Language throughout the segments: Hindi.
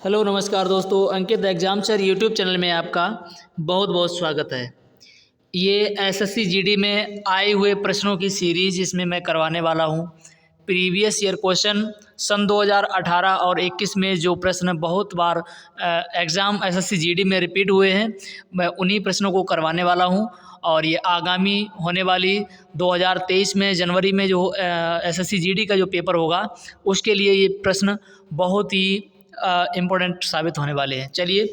हेलो नमस्कार दोस्तों, अंकित एग्जाम सर यूट्यूब चैनल में आपका बहुत बहुत स्वागत है। ये एसएससी जीडी में आए हुए प्रश्नों की सीरीज इसमें मैं करवाने वाला हूँ। प्रीवियस ईयर क्वेश्चन सन 2018 और 21 में जो प्रश्न बहुत बार एग्ज़ाम एसएससी जीडी में रिपीट हुए हैं, मैं उन्हीं प्रश्नों को करवाने वाला हूँ। और ये आगामी होने वाली 2023 में जनवरी में जो एसएससी जीडी का जो पेपर होगा उसके लिए ये प्रश्न बहुत ही इम्पोर्टेंट साबित होने वाले हैं। चलिए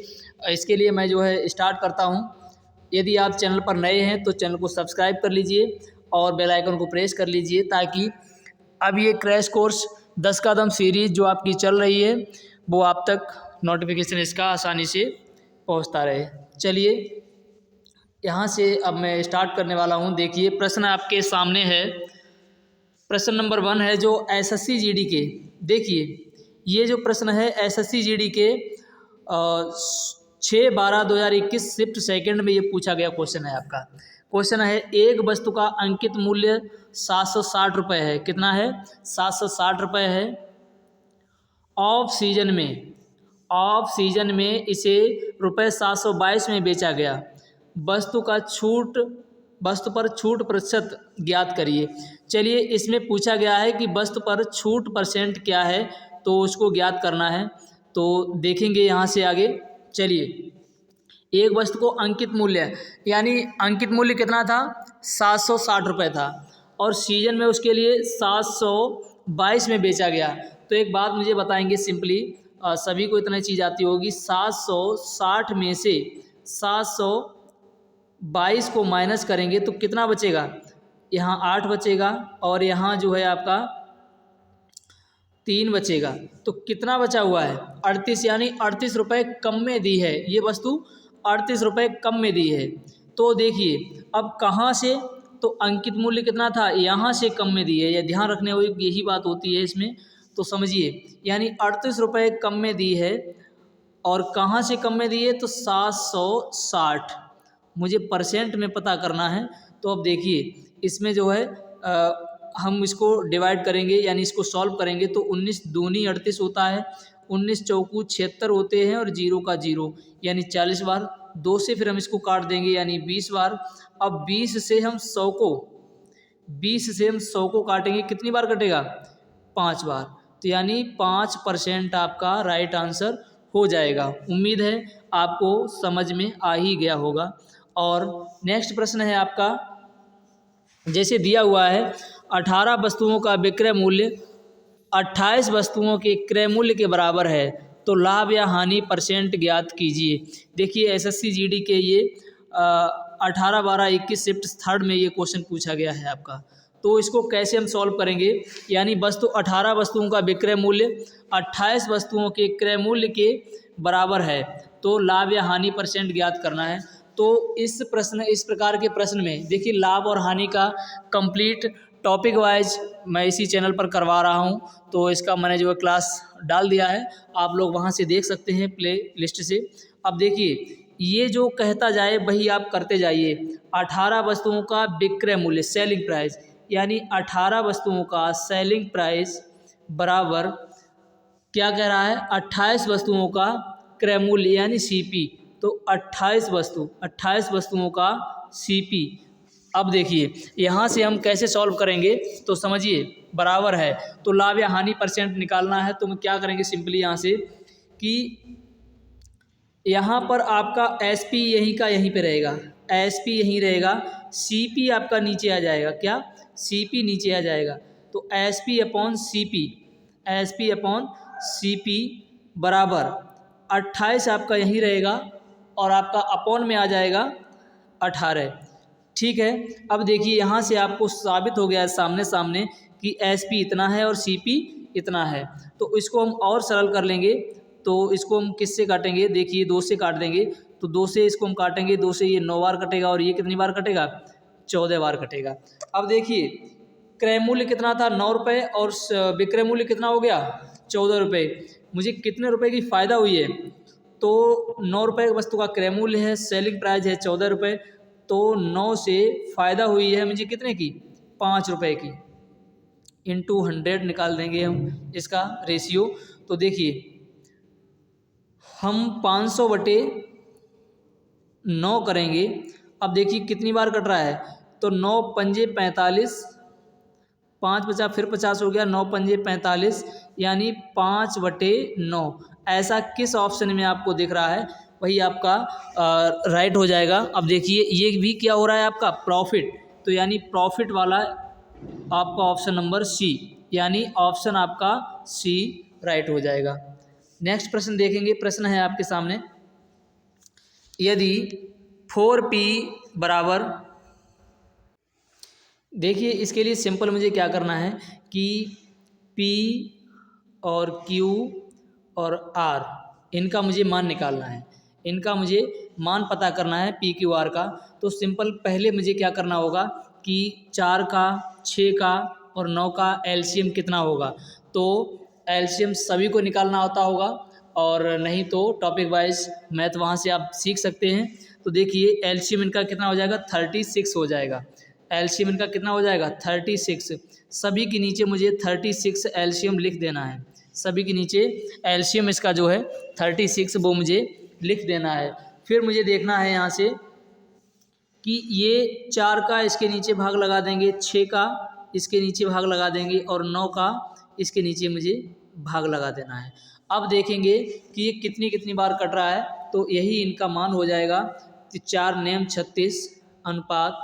इसके लिए मैं जो है स्टार्ट करता हूँ। यदि आप चैनल पर नए हैं तो चैनल को सब्सक्राइब कर लीजिए और बेल आइकन को प्रेस कर लीजिए, ताकि अब ये क्रैश कोर्स 10 कदम सीरीज़ जो आपकी चल रही है वो आप तक नोटिफिकेशन इसका आसानी से पहुंचता रहे। चलिए यहाँ से अब मैं स्टार्ट करने वाला हूँ। देखिए प्रश्न आपके सामने है। प्रश्न नंबर 1 है जो एसएससी जीडी के, देखिए ये जो प्रश्न है एसएससी जीडी के 6/12/2021 शिफ्ट सेकंड में ये पूछा गया क्वेश्चन है आपका। क्वेश्चन है एक वस्तु का अंकित मूल्य 760 रुपये है। कितना है? 760 रुपये है। ऑफ सीजन में इसे रुपये 722 में बेचा गया। वस्तु पर छूट प्रतिशत ज्ञात करिए। चलिए इसमें पूछा गया है कि वस्तु पर छूट परसेंट क्या है, तो उसको ज्ञात करना है। तो देखेंगे यहाँ से आगे। चलिए एक वस्तु को अंकित मूल्य, यानी अंकित मूल्य कितना था? 760 रुपये था और सीजन में उसके लिए 722 में बेचा गया। तो एक बात मुझे बताएंगे सिंपली, सभी को इतना चीज़ आती होगी। 760 में से 722 को माइनस करेंगे तो कितना बचेगा? यहाँ 8 बचेगा और यहाँ जो है आपका 3 बचेगा। तो कितना बचा हुआ है? 38, यानी 38 रुपये कम में दी है ये वस्तु, 38 रुपये कम में दी है। तो देखिए अब कहाँ से, तो अंकित मूल्य कितना था, यहाँ से कम में दी है। ये ध्यान रखने वाली यही बात होती है इसमें, तो समझिए। यानी 38 रुपये कम में दी है और कहाँ से कम में दी है, तो 760। मुझे परसेंट में पता करना है। तो अब देखिए इसमें जो है हम इसको डिवाइड करेंगे, यानी इसको सॉल्व करेंगे तो 19 दूनी 38 होता है, 19 चौकू 76 होते हैं और 0 का 0 यानी 40 बार। 2 से फिर हम इसको काट देंगे यानी 20 बार। अब 20 से हम 100 को काटेंगे, कितनी बार कटेगा? 5 बार। तो यानी 5% आपका राइट आंसर हो जाएगा। उम्मीद है आपको समझ में आ ही गया होगा। और नेक्स्ट प्रश्न है आपका, जैसे दिया हुआ है 18 वस्तुओं का विक्रय मूल्य 28 वस्तुओं के क्रय मूल्य के बराबर है, तो लाभ या हानि परसेंट ज्ञात कीजिए। देखिए एसएससी जीडी के ये 18/12/21 शिफ्ट थर्ड में ये क्वेश्चन पूछा गया है आपका। तो इसको कैसे हम सॉल्व करेंगे, यानी 18 वस्तुओं का विक्रय मूल्य 28 वस्तुओं के क्रय मूल्य के बराबर है, तो लाभ या हानि परसेंट ज्ञात करना है। तो इस प्रकार के प्रश्न में देखिए लाभ और हानि का कंप्लीट टॉपिक वाइज मैं इसी चैनल पर करवा रहा हूं। तो इसका मैंने जो है क्लास डाल दिया है, आप लोग वहां से देख सकते हैं प्ले लिस्ट से। अब देखिए ये जो कहता जाए वही आप करते जाइए। 18 वस्तुओं का विक्रय मूल्य सेलिंग प्राइस, यानी 18 वस्तुओं का सेलिंग प्राइस बराबर क्या कह रहा है? 28 वस्तुओं का क्रय मूल्य यानी सीपी। तो 28 वस्तुओं का सीपी। अब देखिए यहाँ से हम कैसे सॉल्व करेंगे, तो समझिए बराबर है तो लाभ या हानि परसेंट निकालना है। तो हम क्या करेंगे सिंपली यहाँ से कि यहाँ पर आपका एसपी यहीं का यहीं पे रहेगा, एसपी यहीं रहेगा, सीपी आपका नीचे आ जाएगा। क्या? सीपी नीचे आ जाएगा। तो एसपी अपॉन सीपी बराबर 28 आपका यहीं रहेगा और आपका अपॉन में आ जाएगा 18। ठीक है। अब देखिए यहाँ से आपको साबित हो गया है सामने सामने कि एसपी इतना है और सीपी इतना है। तो इसको हम और सरल कर लेंगे। तो इसको हम किससे काटेंगे? देखिए 2 से काट देंगे। तो 2 से इसको हम काटेंगे, 2 से ये 9 बार कटेगा और ये कितनी बार कटेगा? 14 बार कटेगा। अब देखिए क्रय मूल्य कितना था? 9 रुपये और विक्रय मूल्य कितना हो गया? 14 रुपये। मुझे कितने रुपए की फ़ायदा हुई है? तो 9 रुपये वस्तु का क्रय मूल्य है, सेलिंग प्राइस है 14 रुपये। तो 9 से फ़ायदा हुई है मुझे कितने की? 5 रुपये की। इंटू 100 निकाल देंगे हम इसका रेशियो। तो देखिए हम 500 बटे 9 करेंगे। अब देखिए कितनी बार कट रहा है, तो 9 पंजे 45, 5 बचा फिर 50 हो गया, 9 पंजे 45 यानी 5/9। ऐसा किस ऑप्शन में आपको दिख रहा है वही आपका राइट हो जाएगा। अब देखिए ये भी क्या हो रहा है आपका प्रॉफिट, तो यानी प्रॉफिट वाला आपका ऑप्शन नंबर सी, यानी ऑप्शन आपका सी राइट हो जाएगा। नेक्स्ट प्रश्न देखेंगे। प्रश्न है आपके सामने, यदि 4p बराबर, देखिए इसके लिए सिंपल मुझे क्या करना है कि p और q और r इनका मुझे मान निकालना है, इनका मुझे मान पता करना है p q r का। तो सिंपल पहले मुझे क्या करना होगा कि 4 का 6 का और 9 का एलसीएम कितना होगा, तो एलसीएम सभी को निकालना होता होगा, और नहीं तो टॉपिक वाइज मैथ वहाँ से आप सीख सकते हैं। तो देखिए एलसीएम इनका कितना हो जाएगा 36 हो जाएगा। एलसीएम इनका कितना हो जाएगा 36। सभी के नीचे मुझे 36 एलसीएम लिख देना है, सभी के नीचे एलसीएम इसका जो है 36 वो मुझे लिख देना है। फिर मुझे देखना है यहाँ से कि ये 4 का इसके नीचे भाग लगा देंगे, 6 का इसके नीचे भाग लगा देंगे और 9 का इसके नीचे मुझे भाग लगा देना है। अब देखेंगे कि ये कितनी कितनी बार कट रहा है, तो यही इनका मान हो जाएगा। तो 4 नेम 36 अनुपात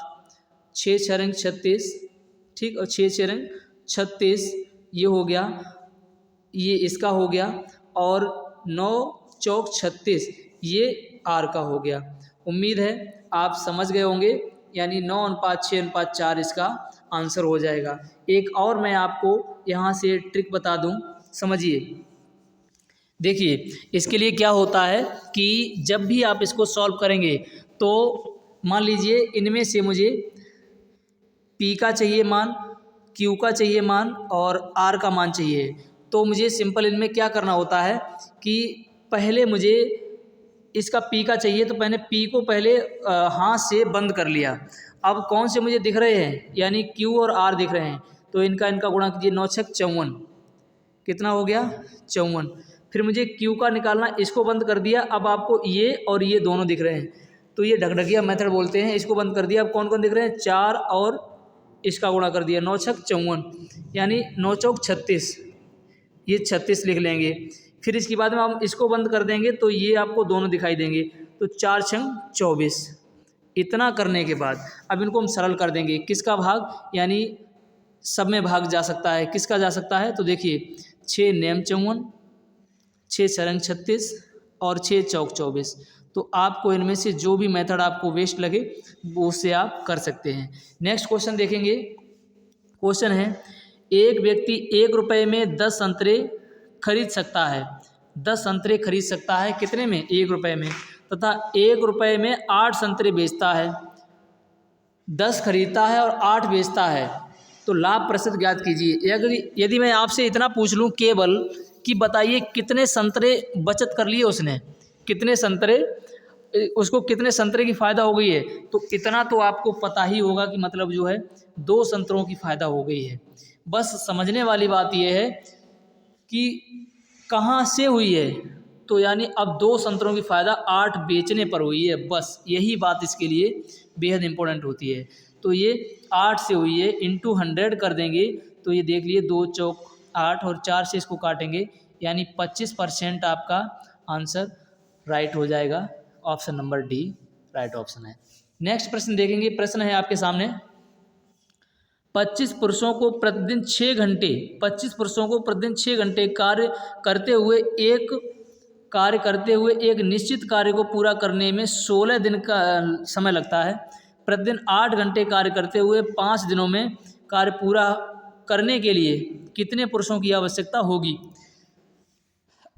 6 छरंग 36, ठीक, और 6 छरंग 36 ये हो गया, ये इसका हो गया, और 9 चौक 36 ये आर का हो गया। उम्मीद है आप समझ गए होंगे, यानी 9:6:4 इसका आंसर हो जाएगा। एक और मैं आपको यहाँ से ट्रिक बता दूँ, समझिए। देखिए इसके लिए क्या होता है कि जब भी आप इसको सॉल्व करेंगे तो मान लीजिए इनमें से मुझे P का चाहिए मान, Q का चाहिए मान और R का मान चाहिए। तो मुझे सिंपल इनमें क्या करना होता है कि पहले मुझे इसका P का चाहिए, तो मैंने P को पहले हाथ से बंद कर लिया। अब कौन से मुझे दिख रहे हैं, यानी Q और R दिख रहे हैं, तो इनका गुणा कीजिए, 9 छक 54, कितना हो गया 54। फिर मुझे Q का निकालना, इसको बंद कर दिया। अब आपको ये और ये दोनों दिख रहे हैं, तो ये ढकढकिया मेथड बोलते हैं, इसको बंद कर दिया। अब कौन कौन दिख रहे हैं, 4 और इसका गुणा कर दिया, 9 छक 54 यानी 9 चौक 36, ये 36 लिख लेंगे। फिर इसके बाद में हम इसको बंद कर देंगे तो ये आपको दोनों दिखाई देंगे, तो 4 छंग 24। इतना करने के बाद अब इनको हम सरल कर देंगे, किसका भाग, यानी सब में भाग जा सकता है, किसका जा सकता है, तो देखिए 6 नेम 54, 6 छरंग 36 और 6 चौक 24। तो आपको इनमें से जो भी मेथड आपको बेस्ट लगे वो उससे आप कर सकते हैं। नेक्स्ट क्वेश्चन देखेंगे। क्वेश्चन है, एक व्यक्ति 1 रुपये में 10 संतरे खरीद सकता है, 10 संतरे खरीद सकता है कितने में, 1 रुपये में, तथा 1 रुपये में 8 संतरे बेचता है। 10 खरीदता है और 8 बेचता है, तो लाभ प्रतिशत ज्ञात कीजिए। यदि मैं आपसे इतना पूछ लूँ केवल कि बताइए कितने संतरे बचत कर लिए उसने, कितने संतरे, उसको कितने संतरे की फ़ायदा हो गई है, तो इतना तो आपको पता ही होगा कि मतलब जो है 2 संतरों की फ़ायदा हो गई है। बस समझने वाली बात यह है कि कहाँ से हुई है, तो यानी अब 2 संतरों की फ़ायदा 8 बेचने पर हुई है, बस यही बात इसके लिए बेहद इम्पोर्टेंट होती है। तो ये 8 से हुई है, इंटू 100 कर देंगे, तो ये देख लिए 2 चौक 8 और 4 से इसको काटेंगे, यानी 25% आपका आंसर राइट हो जाएगा। Option number D right option है। नेक्स्ट प्रश्न देखेंगे। प्रश्न है आपके सामने, 25 पुरुषों को प्रतिदिन 6 घंटे 25 पुरुषों को प्रतिदिन 6 घंटे कार्य करते हुए एक निश्चित कार्य को पूरा करने में 16 दिन का समय लगता है। प्रतिदिन 8 घंटे कार्य करते हुए 5 दिनों में कार्य पूरा करने के लिए कितने पुरुषों की आवश्यकता होगी।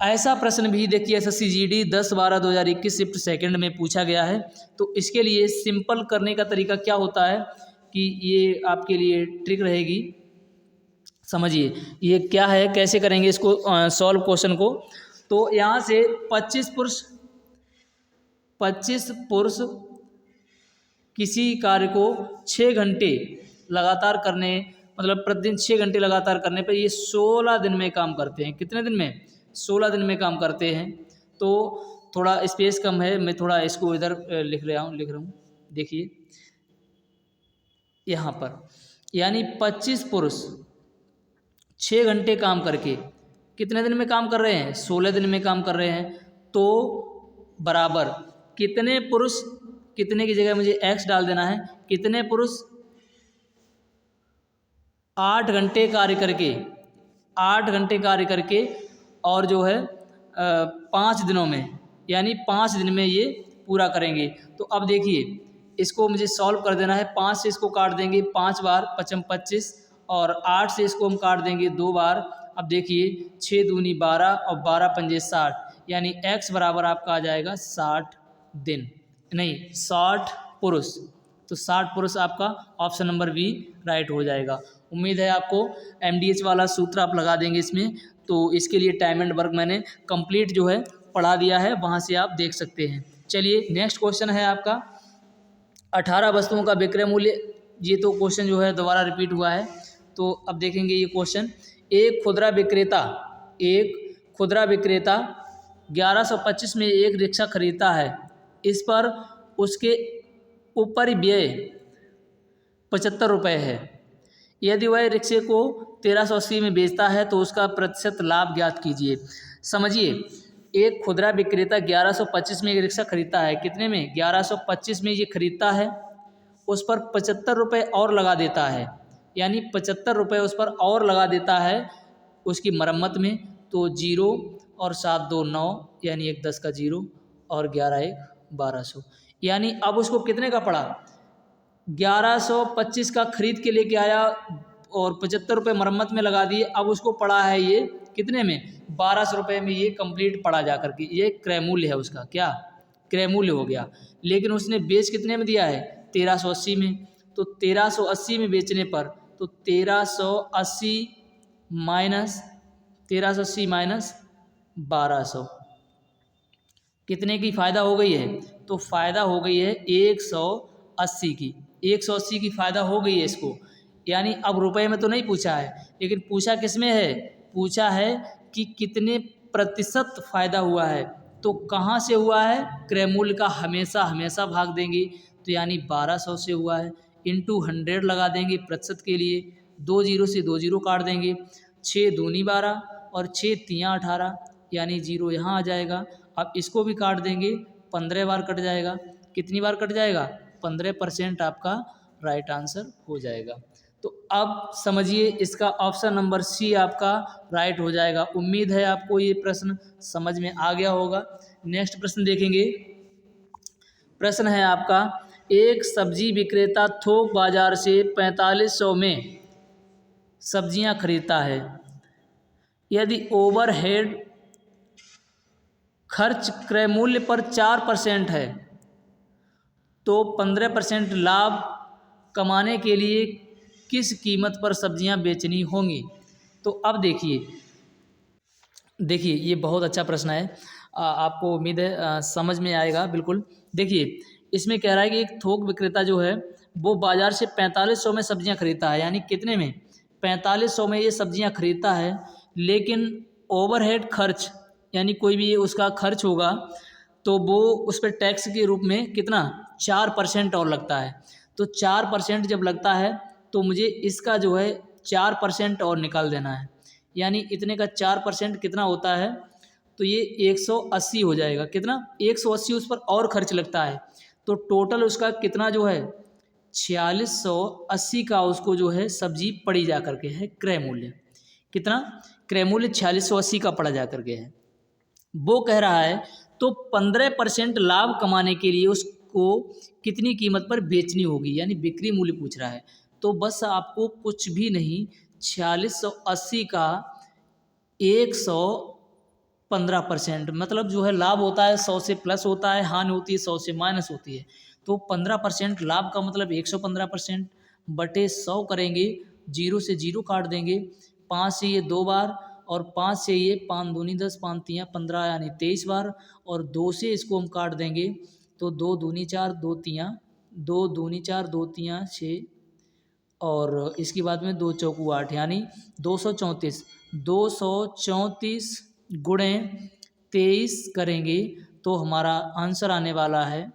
ऐसा प्रश्न भी देखिए एसएससी जीडी 10/12/2021 शिफ्ट सेकंड में पूछा गया है। तो इसके लिए सिंपल करने का तरीका क्या होता है कि ये आपके लिए ट्रिक रहेगी, समझिए ये क्या है, कैसे करेंगे इसको सॉल्व क्वेश्चन को। तो यहाँ से 25 पुरुष किसी कार्य को 6 घंटे लगातार करने, मतलब प्रतिदिन 6 घंटे लगातार करने पर ये 16 दिन में काम करते हैं। कितने दिन में, 16 दिन में काम करते हैं। तो थोड़ा स्पेस कम है, मैं थोड़ा इसको इधर लिख रहा हूँ। देखिए यहाँ पर, यानी 25 पुरुष 6 घंटे काम करके कितने दिन में काम कर रहे हैं? 16 दिन में काम कर रहे हैं। तो बराबर कितने पुरुष, कितने की जगह मुझे x डाल देना है, कितने पुरुष 8 घंटे कार्य करके, 8 घंटे कार्य करके और जो है 5 दिनों में, यानी 5 दिन में ये पूरा करेंगे। तो अब देखिए इसको मुझे सॉल्व कर देना है। 5 से इसको काट देंगे 5 बार, 5 25, और 8 से इसको हम काट देंगे 2 बार। अब देखिए 6 दूनी 12 और 12 पंजे 60, यानी x बराबर आपका आ जाएगा 60 दिन, नहीं 60 पुरुष। तो 60 पुरुष आपका ऑप्शन नंबर बी राइट हो जाएगा। उम्मीद है आपको MDH वाला सूत्र आप लगा देंगे इसमें। तो इसके लिए टाइम एंड वर्क मैंने कंप्लीट जो है पढ़ा दिया है, वहाँ से आप देख सकते हैं। चलिए नेक्स्ट क्वेश्चन है आपका 18 वस्तुओं का विक्रय मूल्य। ये तो क्वेश्चन जो है दोबारा रिपीट हुआ है। तो अब देखेंगे ये क्वेश्चन। एक खुदरा विक्रेता 1125 में एक रिक्शा खरीदता है। इस पर उसके ऊपर व्यय 75 रुपये है। यदि वह रिक्शे को 1380 में बेचता है तो उसका प्रतिशत लाभ ज्ञात कीजिए। समझिए, एक खुदरा विक्रेता 1125 में एक रिक्शा खरीदता है। कितने में? 1125 में ये खरीदता है, उस पर 75 रुपये और लगा देता है, यानी 75 रुपये उस पर और लगा देता है उसकी मरम्मत में। तो 0 और 7 2 9, यानी 1 10 का 0 और 11 1 1200, यानी अब उसको कितने का पड़ा? 1125 का खरीद के लेके आया और 75 रुपये मरम्मत में लगा दिए। अब उसको पड़ा है ये कितने में? 1200 रुपये में ये कंप्लीट पड़ा जा करके। ये क्रय मूल्य है उसका, क्या क्रय मूल्य हो गया। लेकिन उसने बेच कितने में दिया है? 1380 में। तो 1380 में बेचने पर तो 1380 माइनस 1200 कितने की फ़ायदा हो गई है? तो फ़ायदा हो गई है 180 की। 180 की फ़ायदा हो गई है इसको, यानी अब रुपए में तो नहीं पूछा है, लेकिन पूछा किस में है? पूछा है कि कितने प्रतिशत फ़ायदा हुआ है। तो कहाँ से हुआ है? क्रय मूल्य का हमेशा भाग देंगे, तो यानी 1200 से हुआ है। इंटू 100 लगा देंगे प्रतिशत के लिए, 2 जीरो से 2 जीरो काट देंगे, 6 दूनी 12 और 6 तियाँ 18, यानी 0 यहाँ आ जाएगा। अब इसको भी काट देंगे, 15 बार कट जाएगा। कितनी बार कट जाएगा? 15% आपका राइट आंसर हो जाएगा। तो अब समझिए इसका ऑप्शन नंबर सी आपका राइट हो जाएगा। उम्मीद है आपको ये प्रश्न समझ में आ गया होगा। नेक्स्ट प्रश्न देखेंगे। प्रश्न है आपका, एक सब्जी विक्रेता थोक बाजार से 4500 में सब्जियां खरीदता है। यदि ओवरहेड खर्च क्रय मूल्य पर 4% है तो 15% लाभ कमाने के लिए किस कीमत पर सब्जियां बेचनी होंगी? तो अब देखिए ये बहुत अच्छा प्रश्न है। आपको उम्मीद है समझ में आएगा बिल्कुल। देखिए इसमें कह रहा है कि एक थोक विक्रेता जो है वो बाज़ार से 4500 में सब्जियां खरीदता है, यानी कितने में? 4500 में ये सब्जियां खरीदता है, लेकिन ओवरहेड खर्च यानी कोई भी उसका खर्च होगा तो वो उस पर टैक्स के रूप में कितना? 4% और लगता है। तो 4% जब लगता है तो मुझे इसका जो है 4% और निकाल देना है, यानी इतने का 4% कितना होता है? तो ये 180 हो जाएगा। कितना? 180 उस पर और खर्च लगता है, तो टोटल उसका कितना जो है 4680 का उसको जो है सब्जी पड़ी जा करके है क्रय मूल्य। कितना? क्रय मूल्य 4680 का पड़ा जा करके है। वो कह रहा है तो 15% लाभ कमाने के लिए उसको कितनी कीमत पर बेचनी होगी, यानी बिक्री मूल्य पूछ रहा है। तो बस आपको कुछ भी नहीं, 4680 का 115%, मतलब जो है लाभ होता है 100 से प्लस होता है, हानि होती है 100 से माइनस होती है। तो 15% लाभ का मतलब 115% बटे 100 करेंगे, 0 से 0 काट देंगे, 5 से ये 2 बार और 5 से ये 5 दूनी 10, 5 तियाँ 15, यानी 23 बार, और 2 से इसको हम काट देंगे तो 2 दूनी 4, 2 तियाँ 2 दूनी 4, 2 तियाँ 6, और इसके बाद में 2 चौकू 8, यानी 234 गुणे 23 करेंगे तो हमारा आंसर आने वाला है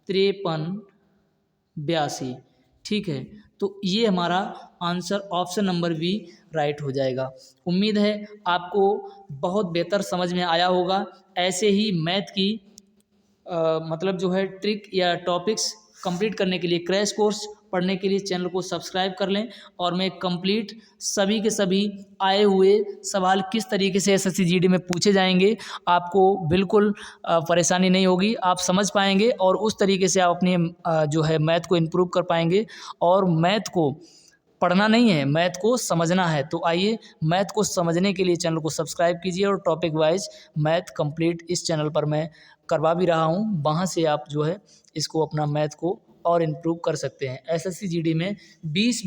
5382। ठीक है, तो ये हमारा answer option number B right हो जाएगा। उम्मीद है आपको बहुत बेहतर समझ में आया होगा। ऐसे ही मैथ की मतलब जो है ट्रिक या टॉपिक्स कंप्लीट करने के लिए, क्रैश कोर्स पढ़ने के लिए चैनल को सब्सक्राइब कर लें। और मैं कंप्लीट सभी के सभी आए हुए सवाल किस तरीके से एसएससी जीडी में पूछे जाएंगे, आपको बिल्कुल परेशानी नहीं होगी, आप समझ पाएंगे और उस तरीके से आप अपने जो है मैथ को इम्प्रूव कर पाएंगे। और मैथ को पढ़ना नहीं है, मैथ को समझना है। तो आइए मैथ को समझने के लिए चैनल को सब्सक्राइब कीजिए और टॉपिक वाइज मैथ कंप्लीट इस चैनल पर मैं करवा भी रहा हूँ, वहाँ से आप जो है इसको अपना मैथ को और इम्प्रूव कर सकते हैं। एसएससी जीडी में 20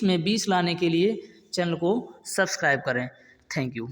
में 20 लाने के लिए चैनल को सब्सक्राइब करें। Thank you.